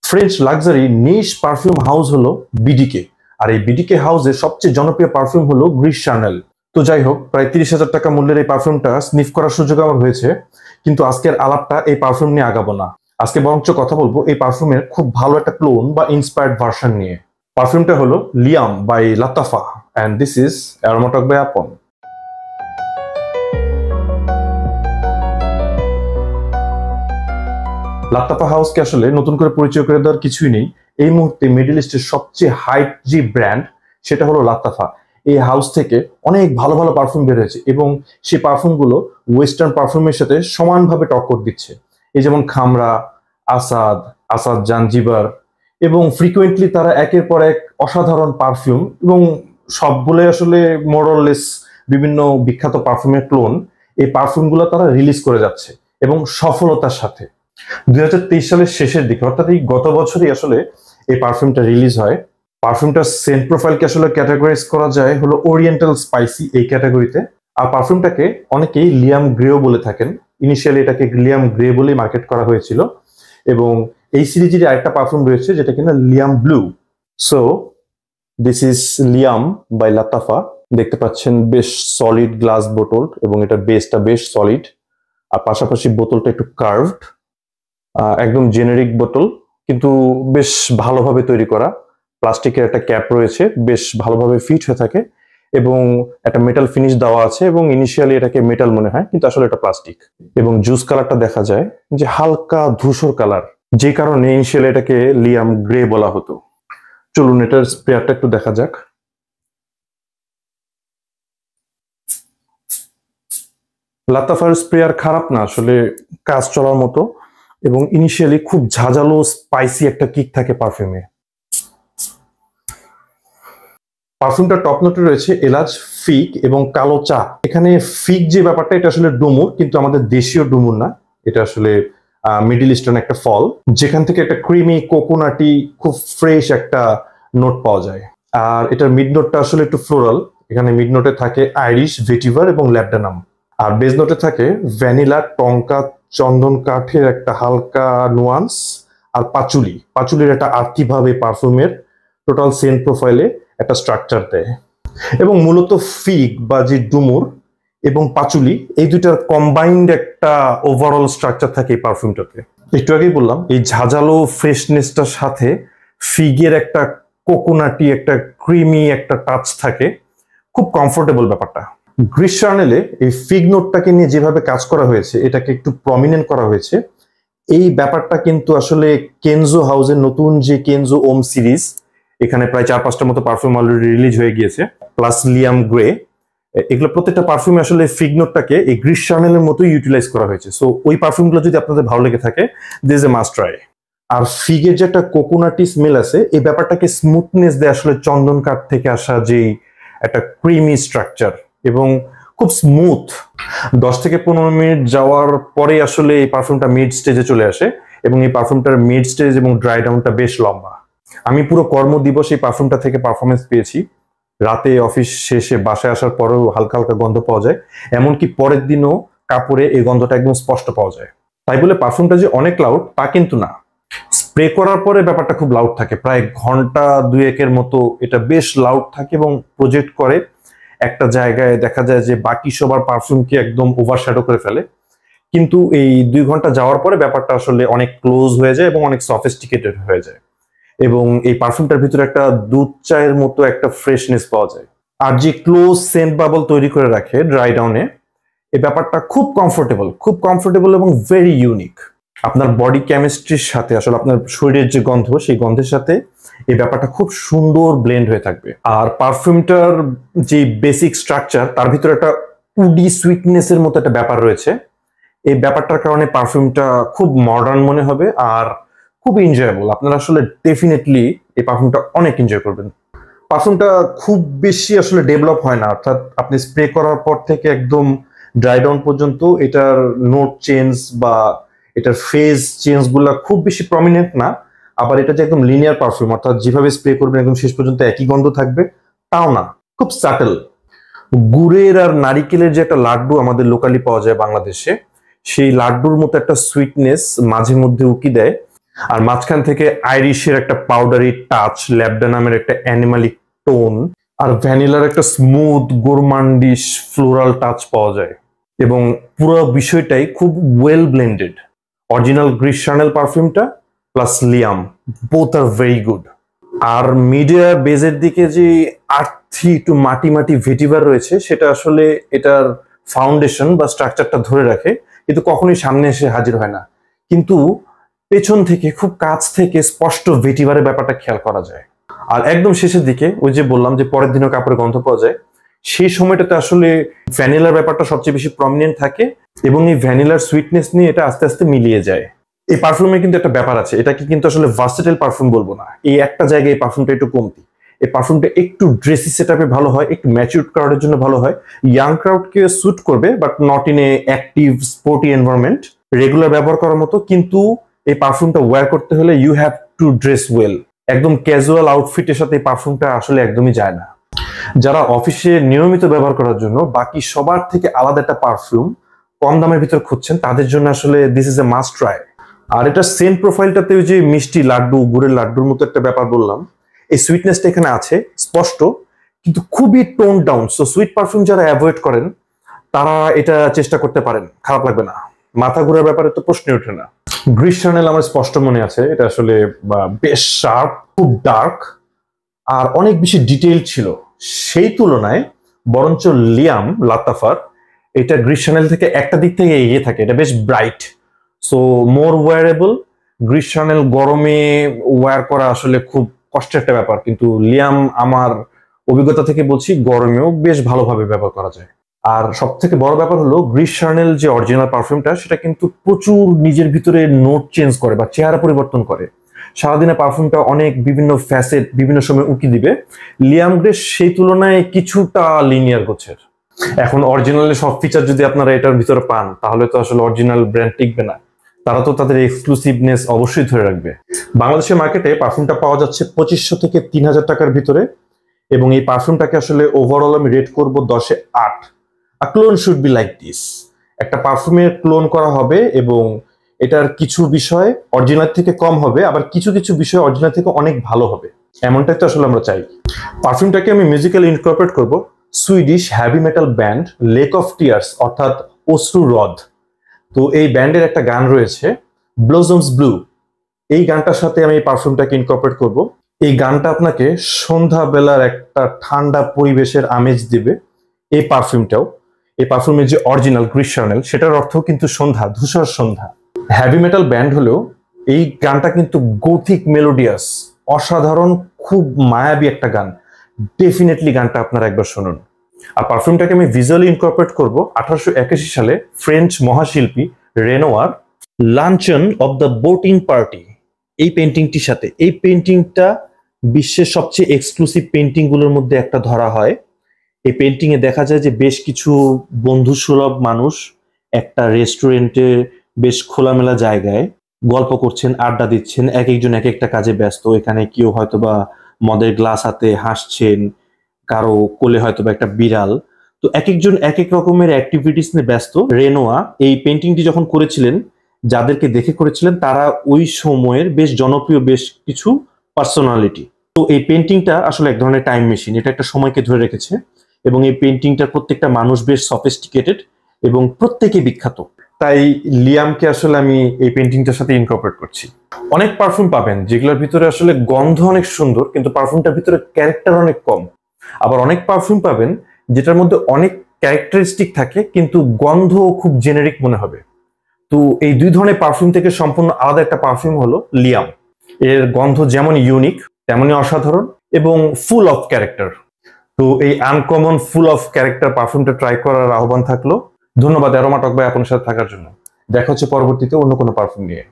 French luxury নিশ perfume house হলো বিডিকে। আর এই বিডিকে হাউসের সবচেয়ে জনপ্রিয় পারফিউম হলো গ্রিস শানেল। তো যাই হোক, প্রায় 30,000 টাকা মূল্যের এই পারফিউমটা স্নিফ করার সুযোগ আমার হয়েছে, কিন্তু আজকের আলাপটা এই পারফিউম নিয়ে আগাবো না। আজকে বরঞ্চ কথা বলবো এই পারফিউমের খুব ভালো একটা ক্লোন বা ইন্সপায়ার্ড ভার্সন নিয়ে। পারফিউমটা হলো Liam by Lattafa, and this is aromatic by আপন। লাতাফা হাউসকে আসলে নতুন করে পরিচয় করে দেওয়ার কিছুই নেই। এই মুহূর্তে মিডল ইস্টের সবচেয়ে হাইপ যে ব্র্যান্ড সেটা হলো লাতাফা। এই হাউস থেকে অনেক ভালো ভালো পারফিউম বের হয়েছে এবং সেই পারফিউমগুলো ওয়েস্টার্ন পারফিউমের সাথে সমানভাবে টক্কর দিচ্ছে। এই যেমন খামরা, আসাদ, আসাদ জাঞ্জিবার, এবং ফ্রিকুয়েন্টলি তারা একের পর এক অসাধারণ পারফিউম এবং সবগুলো আসলে মোরলেস বিভিন্ন বিখ্যাত পারফিউমের ক্লোন এই পারফিউমগুলো তারা রিলিজ করে যাচ্ছে এবং সফলতার সাথে। 2023 সালের শেষের দিকে, অর্থাৎ এই গত বছরই আসলে এই পারফিউমটা রিলিজ হয়। পারফিউমটার সেন্ট প্রোফাইলকে আসলে ক্যাটাগরাইজ করা যায় হলো ওরিয়েন্টাল স্পাইসি এই ক্যাটাগরিতে। আর পারফিউমটাকে অনেকেই লিয়াম গ্রেও বলে থাকেন। ইনিশিয়ালি এটাকে লিয়াম গ্রে বলেই মার্কেট করা হয়েছিল, এবং এই সিরিজের আরেকটা পারফিউম রয়েছে যেটা কিনা Liam blue. So this is Liam by Lattafa. দেখতে পাচ্ছেন বেশ সলিড গ্লাস বোতল, এবং এটা বেসটা বেশ সলিড, আর পাশাপাশি বোতলটা একটু কার্ভড। একদম জেনেরিক বোতল, কিন্তু বেশ ভালোভাবে তৈরি করা। প্লাস্টিকের একটা ক্যাপ রয়েছে, বেশ ভালোভাবে ফিট হয়ে থাকে, এবং একটা মেটাল ফিনিশ দেওয়া আছে, এবং ইনিশিয়ালি এটাকে মেটাল মনে হয় কিন্তু আসলে এটা প্লাস্টিক। এবং জুস কালারটা দেখা যায় যে হালকা ধূসর কালার, যে কারণে ইনিশিয়ালি এটাকে লিয়াম গ্রে বলা হতো। চলুন এটার স্প্রেয়ারটা একটু দেখা যাক। লাতাফার স্প্রেয়ার খারাপ না, আসলে কাজ চলার মতো, এবং ইনিশিয়ালি খুব ঝাঁঝালো স্পাইসি একটা কিক থাকে পারফিউমে। পারফিউমটা টপ নোটে রয়েছে এলাচ, ফিগ এবং কালো চা। এখানে ফিগ যে ব্যাপারটা, এটা আসলে ডুমুর, কিন্তু আমাদের দেশীয় ডুমুর না, এটা আসলে মিডল ইস্টার্ন একটা ফল, যেখান থেকে একটা ক্রিমি কোকোনাটি খুব ফ্রেশ একটা নোট পাওয়া যায়। আর এটার মিড নোটটা আসলে একটু ফ্লোরাল। এখানে মিড নোটে থাকে আইরিশ, ভেটিভার এবং ল্যাবডানাম। আর বেজ নোটে থাকে ভ্যানিলা, টঙ্কা, চন্দন কাঠের একটা হালকা নুয়ান্স, আর পাচুলির একটা আর্থিভাবে পারফিউমের টোটাল সেন্ট প্রোফাইলে একটা স্ট্রাকচার দেয়। এবং মূলত ফিগ বা যে ডুমুর এবং পাচুলি, এই দুইটার কম্বাইন্ড একটা ওভারঅল স্ট্রাকচার থাকে এই পারফিউমটাতে। একটু আগেই বললাম এই ঝাঁঝালো ফ্রেশনেসটার সাথে ফিগের একটা কোকোনাটি, একটা ক্রিমি একটা টাচ থাকে, খুব কমফোর্টেবল ব্যাপারটা। গ্রিস শানেলে এই ফিগ নোটটাকে নিয়ে যেভাবে কাজ করা হয়েছে, এটাকে একটু প্রমিনেন্ট করা হয়েছে। এই ব্যাপারটা কিন্তু আসলে কেনজো হাউসের নতুন যে কেনজো ওম সিরিজ, এখানে প্রায় 4-5টার মতো পারফিউম অলরেডি রিলিজ হয়ে গিয়েছে, প্লাস লিয়াম গ্রে, এগুলো প্রত্যেকটা পারফিউমে আসলে ফিগ নোটটাকে এই গ্রিস শানেলের মতো ইউটিলাইজ করা হয়েছে। সো ওই পারফিউমগুলো যদি আপনাদের ভালো লেগে থাকে, দিস এ মাস্ট ট্রাই। আর ফিগের যে একটা কোকোনাটি স্মেল আছে, এই ব্যাপারটাকে স্মুথনেস দেয় আসলে চন্দন কাঠ থেকে আসা যেই একটা ক্রিমি স্ট্রাকচার, এবং খুব স্মুথ। 10 থেকে 15 মিনিট যাওয়ার পরে আসলে এই পারফিউমটা মিড স্টেজে চলে আসে, এবং এই পারফিউমটার মিড স্টেজ এবং ড্রাই ডাউনটা বেশ লম্বা। আমি পুরো কর্মদিবস এই পারফিউমটা থেকে পারফরমেন্স পেয়েছি। রাতে অফিস শেষে বাসায় আসার পরেও হালকা হালকা গন্ধ পাওয়া যায়, এমনকি পরের দিনও কাপড়ে এই গন্ধটা একদম স্পষ্ট পাওয়া যায়। তাই বলে পারফিউমটা যে অনেক লাউড তা কিন্তু না। স্প্রে করার পরে ব্যাপারটা খুব লাউড থাকে, প্রায় ঘন্টা 2-1 মতো এটা বেশ লাউড থাকে, এবং প্রজেক্ট করে একটা জায়গায় দেখা যায় যে বাকি সবার পারফিউমকে একদম ওভারশ্যাডো করে ফেলে। কিন্তু এই 2 ঘন্টা যাওয়ার পরে ব্যাপারটা আসলে অনেক ক্লোজ হয়ে যায় এবং অনেক সফিস্টিকেটেড হয়ে যায়, এবং এই পারফিউমটার ভিতরে একটা দুধ চায়ের মতো একটা ফ্রেশনেস পাওয়া যায়। আর যে ক্লোজ সেন্ট বাবল তৈরি করে রাখে ড্রাই ডাউনে, এই ব্যাপারটা খুব কমফোর্টেবল এবং ভেরি ইউনিক। আপনার বডি কেমিস্ট্রির সাথে আসলে আপনার শরীরের যে গন্ধ, সেই গন্ধের সাথে এই ব্যাপারটা খুব সুন্দর ব্লেন্ড হয়ে থাকবে। আর পারফিউমটার যে বেসিক স্ট্রাকচার, তার ভিতরে একটা উডি সুইটনেসের মতো একটা ব্যাপার রয়েছে। এই ব্যাপারটার কারণে পারফিউমটা খুব মডার্ন মনে হবে আর খুব এনজয়েবল। আপনারা আসলে ডেফিনেটলি এই পারফিউমটা অনেক এনজয় করবেন। পারফিউমটা খুব বেশি আসলে ডেভেলপ হয় না, অর্থাৎ আপনি স্প্রে করার পর থেকে একদম ড্রাই ডাউন পর্যন্ত এটার নোট চেঞ্জ বা এটার ফেজ চেঞ্জ গুলা খুব বেশি প্রমিনেন্ট না। আবার এটা যে একদম লিনিয়ার পারফিউম, অর্থাৎ যেভাবে স্প্রে করবেন একদম শেষ পর্যন্ত একই গন্ধ থাকবে, তাও না, খুব সাটেল। গুড়ের আর নারিকেলের যে একটা লাড্ডু আমাদের লোকালি পাওয়া যায় বাংলাদেশে, সেই লাড্ডুর মতো একটা সুইটনেস মাঝে মধ্যে উকি দেয়। আর মাঝখান থেকে আইরিশের একটা পাউডারি টাচ, ল্যাবডা নামের একটা অ্যানিমালিক টোন, আর ভ্যানিলার একটা স্মুথ গোরমান্ডিশ ফ্লোরাল টাচ পাওয়া যায়। এবং পুরো বিষয়টাই খুব well blended. Original Gris Chanel পারফিউমটা plus Liam, both are very good. আর মিডিয়া বেজের দিকে যে আর্থি একটু মাটি মাটি ভেটিভার রয়েছে, সেটা আসলে এটার ফাউন্ডেশন বা স্ট্রাকচারটা ধরে রাখে, কিন্তু কখনোই সামনে এসে হাজির হয় না। কিন্তু পেছন থেকে খুব কাছ থেকে স্পষ্ট ভেটিভারের ব্যাপারটা খেয়াল করা যায়। আর একদম শেষের দিকে ওই যে বললাম যে পরের দিনও কাপড়ের গন্ধ পাওয়া যায়, সেই সময়টাতে আসলে ভ্যানিলার ব্যাপারটা সবচেয়ে বেশি প্রমিনেন্ট থাকে এবং এই ভ্যানিলার সুইটনেস নিয়ে এটা আস্তে আস্তে মিলিয়ে যায়। এই পারফিউমে কিন্তু একটা ব্যাপার আছে, এটাকে কিন্তু আসলে ভার্সেটাইল পারফিউম বলবো না। এই একটা জায়গায় এই পারফিউমটা একটু কমতি। এই পারফিউমটা একটু ড্রেসি সেটআপে ভালো হয়, একটু ম্যাচিউরড ক্রাউডের জন্য ভালো হয়, ইয়াং ক্রাউডকে স্যুট করবে, but not in a active sporty environment, regular ব্যবহার করার মতো। কিন্তু এই পারফিউমটা ওয়্যার করতে হলে you have to dress well. একদম ক্যাজুয়াল আউটফিটের সাথে এই পারফিউমটা আসলে একদমই যায় না। যারা অফিসে নিয়মিত ব্যবহার করার জন্য বাকি সবার থেকে আলাদা একটা পারফিউম কম দামের ভিতর খুঁজছেন, তাদের জন্য আসলে this is a must try. আর এটা সেন্ট প্রোফাইলটাতে ওই যে মিষ্টি লাড্ডু, গুড়ের লাড্ডুর মতো একটা ব্যাপার বললাম, এই সুইটনেসটা এখানে আছে স্পষ্ট, কিন্তু খুবই tone down. So sweet perfume যারা অ্যাভয়েড করেন তারা এটা চেষ্টা করতে পারেন, খারাপ লাগবে না। মাথা ঘোরার ব্যাপারে তো প্রশ্নই ওঠে না। গ্রিস শানেল আমার স্পষ্ট মনে আছে, এটা আসলে বেশ শার্প, খুব ডার্ক, আর অনেক বেশি ডিটেইল ছিল। সেই তুলনায় বরঞ্চ লিয়াম লাতাফার এটা গ্রিস শানেল থেকে একটা দিক থেকে এগিয়ে থাকে, এটা বেশ bright, so more wearable. Gris Chanel গরমে ওয়্যার করা আসলে খুব কষ্টের একটা ব্যাপার, কিন্তু লিয়াম আমার অভিজ্ঞতা থেকে বলছি গরমেও বেশ ভালোভাবে ব্যবহার করা যায়। আর সব থেকে বড় ব্যাপার হলো গ্রিস শানেল যে অরিজিনাল পারফিউমটা, সেটা কিন্তু প্রচুর নিজের ভিতরে নোট চেঞ্জ করে বা চেহারা পরিবর্তন করে। সারাদিনে পারফিউমটা অনেক বিভিন্ন ফ্যাসেট বিভিন্ন সময় উঁকি দিবে। লিয়াম গ্রেস সেই তুলনায় কিছুটা লিনিয়ার গোছের। এখন অরিজিনালি সব ফিচার যদি আপনারা এটার ভিতরে পান, তাহলে তো আসলে অরিজিনাল ব্র্যান্ড টিকবে না। তারা তো তাদের এক্সক্লুসিভনেস অবশ্যই ধরে রাখবে। বাংলাদেশের মার্কেটে পারফিউমটা পাওয়া যাচ্ছে 2500 থেকে 3000 টাকার ভিতরে, এবং এই পারফিউমটাকে আসলে ওভারঅল আমি রেট করব 10-এ 8। A clone should be like this. একটা পারফিউমের ক্লোন করা হবে এবং এটার কিছু বিষয় অরিজিনাল থেকে কম হবে, আবার কিছু কিছু বিষয় অরিজিনাল থেকে অনেক ভালো হবে, এমনটাই তো আসলে আমরা চাই। পারফিউমটাকে আমি মিউজিক্যালি ইনকর্পোরেট করব Swedish heavy metal band lake of tears, অর্থাৎ অশ্রু হ্রদ। তো এই ব্যান্ডের একটা গান রয়েছে ব্লজমস ব্লু, এই গানটার সাথে আমি এই পারফিউমটাকে ইনকর্পোরেট করব। এই গানটা আপনাকে সন্ধ্যাবেলার একটা ঠান্ডা পরিবেশের আমেজ দিবে। এই পারফিউমটাও, এই পারফিউমের যে অরিজিনাল গ্রিস শানেল, সেটার অর্থ কিন্তু সন্ধ্যা, ধূসর সন্ধ্যা। হ্যাভি মেটাল ব্যান্ড হলেও এই গানটা কিন্তু গথিক মেলোডিয়াস, অসাধারণ, খুব মায়াবী একটা গান। ডেফিনেটলি গানটা আপনারা একবার শুনুন। আর পারফিউমটাকে আমি ভিজুয়ালি ইনকর্পোরেট করব 1881 সালে ফ্রেঞ্চ মহাশিল্পী Renoir luncheon of the boating party এই পেন্টিংটির সাথে। এই পেন্টিংটা বিশ্বের সবচেয়ে এক্সক্লুসিভ পেন্টিং গুলোর মধ্যে একটা ধরা হয়। এই পেন্টিং এ দেখা যায় যে বেশ কিছু বন্ধুসুলভ মানুষ একটা রেস্টুরেন্টে বেশ খোলামেলা জায়গায় গল্প করছেন, আড্ডা দিচ্ছেন, এক একজন এক একটা কাজে ব্যস্ত। এখানে কেউ হয়তোবা মদের গ্লাস হাতে হাসছেন, কারো কোলে হয়তোবা একটা বিড়াল। তো এক একজন এক এক রকমের অ্যাক্টিভিটিস নিয়ে ব্যস্ত। রেনোয়া এই পেন্টিংটি যখন করেছিলেন, যাদেরকে দেখে করেছিলেন তারা ওই সময়ের বেশ জনপ্রিয় বেশ কিছু পার্সোনালিটি। তো এই পেন্টিংটা আসলে এক ধরনের টাইম মেশিন, এটা একটা সময়কে ধরে রেখেছে, এবং এই পেন্টিংটার প্রত্যেকটা মানুষ বেশ সফিস্টিকেটেড এবং প্রত্যেকে বিখ্যাত। তাই লিয়ামকে আসলে আমি এই পেন্টিংটার সাথে ইনকর্পোরেট করছি। অনেক পারফিউম পাবেন যেগুলোর ভিতরে আসলে গন্ধ অনেক সুন্দর, কিন্তু পারফিউমটার ভিতরে ক্যারেক্টার অনেক কম। আবার অনেক পারফিউম পাবেন যেটার মধ্যে অনেক ক্যারেক্টারিস্টিক থাকে, কিন্তু গন্ধ খুব জেনেরিক মনে হবে। তো এই দুই ধরনের পারফিউম থেকে সম্পূর্ণ আলাদা একটা পারফিউম হলো লিয়াম। এর গন্ধ যেমন ইউনিক তেমনই অসাধারণ এবং ফুল অফ ক্যারেক্টার। তো এই আনকমন ফুল অফ ক্যারেক্টার পারফিউমটা ট্রাই করার আহ্বান থাকলো। ধন্যবাদ অ্যারোমা টক ভাই আপনার সাথে থাকার জন্য। দেখা হচ্ছে পরবর্তীতে অন্য কোনো পারফিউম নিয়ে।